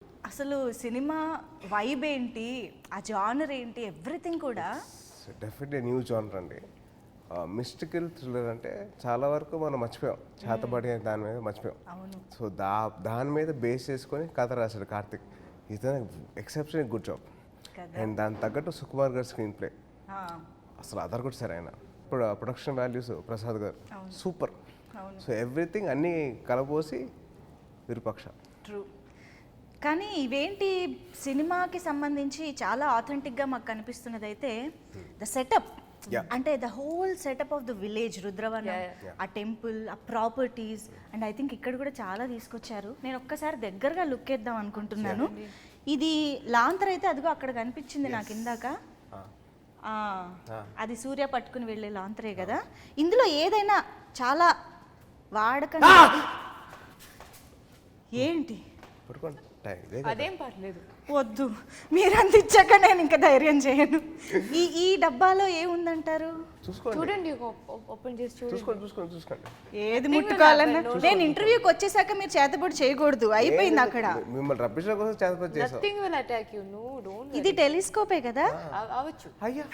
అసలు cinema vibe ఏంటి, ఆ జానర్ ఏంటి, ఎవ్రీథింగ్ కూడా డెఫినెట్లీ న్యూ జానర్ అండి. మిస్టికల్ థ్రిల్లర్ అంటే చాలా వరకు మనం మర్చిపోయాం, చేతబడి అనే దాని మీద మర్చిపోయాం. అవును. సో దాని మీద బేస్ చేసుకొని కథ రాశాడు కార్తిక్. ఇతను ఎక్సెప్షన్ గుడ్ జాబ్. కదా. అండ్ దాని తగ్గట్టు సుకుమార్ గారి స్క్రీన్ ప్లే ఆ, అసలు అదర్ కూడా సరే ఆయన. ఇప్పుడు ప్రొడక్షన్ వాల్యూస్ ప్రసాద్ గారు అవును. సూపర్. అవును. సో ఎవ్రీథింగ్ అన్నీ కలబోసి విరూపాక్ష. ట్రూ. కానీ ఇవేంటి సినిమాకి సంబంధించి చాలా ఆథెంటిక్గా మాకు కనిపిస్తున్నది అయితే ద సెటప్, Yeah. అంటే the whole setup of the village Rudravanam, ఆ టెంపుల్, ఆ ప్రాపర్టీస్, అండ్ ఐ థింక్ ఇక్కడ కూడా చాలా తీసుకొచ్చారు. నేను ఒక్కసారి దగ్గరగా లుక్ వేద్దాం అనుకుంటున్నాను. ఇది లాంతర్ అయితే అదిగో అక్కడ కనిపించింది నాకు ఇందాక. ఆ, అది సూర్య పట్టుకుని వెళ్ళే లాంతరే కదా. ఇందులో ఏదైనా చాలా వాడకం ఏంటి పట్టుకోండి అదేం పర్లేదు. వద్దు, మీరంత ఇచ్చాక నేను ఇంకా ధైర్యం చేయను. ఈ డబ్బాలో ఏముందంటారు? చూసుకోండి చూడండి, ఓపెన్ చేసి చూడండి. చూసుకోండి. ఏది ముట్టుకోవాలన్నా నేను ఇంటర్వ్యూకి వచ్చేసాక మీరు చేతబడి చేయకూడదు, అయిపోయింది అక్కడ. మిమ్మల్ని రప్పించడం కోసం చేతపడి చేసాం. Nothing will attack you, no don't. ఇది టెలిస్కోపే కదా. అవచ్చు. అయ్యా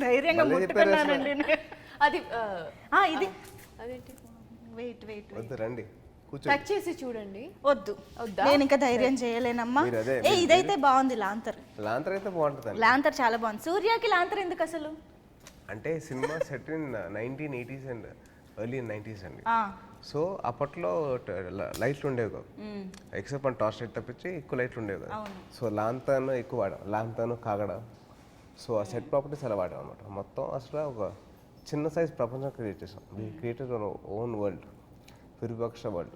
ధైర్యంగా ముట్టుకున్నానండి. అది ఇది అదేంటి, వెయిట్ వద్దు రండి కూర్చోండి. టచ్ చేసి చూడండి. వద్దు, వద్దా? నేను ఇంకా ధైర్యం చేయలేనమ్మా. మీరు అదే, ఇదైతే బాగుంది లాంతర్. లాంతర్ అయితే బాగుంటుంది. లాంతర్ చాలా బాగుంది. సూర్యకి లాంతర్ ఎందుకు అసలు? అంటే cinema set in 1980s and early 90s అండి. ఆ, సో అప్పట్లో లైట్లు ఉండేవి కాదు, ఎక్సెప్ట్ మన టార్చ్ లైట్ తప్పించి ఎక్కువ లైట్లు ఉండేవి కాదు. అవును. సో లాంతర్ను ఎక్కువ వాడాం, లాంతర్ను కాగడ. సో ఆ సెట్ ప్రాపర్టీస్ అలా వాడాం అనమాట. మొత్తం అసలు ఒక చిన్న సైజ్ ప్రపంచం క్రియేట్ చేసాం. We created own world, Virupaksha world.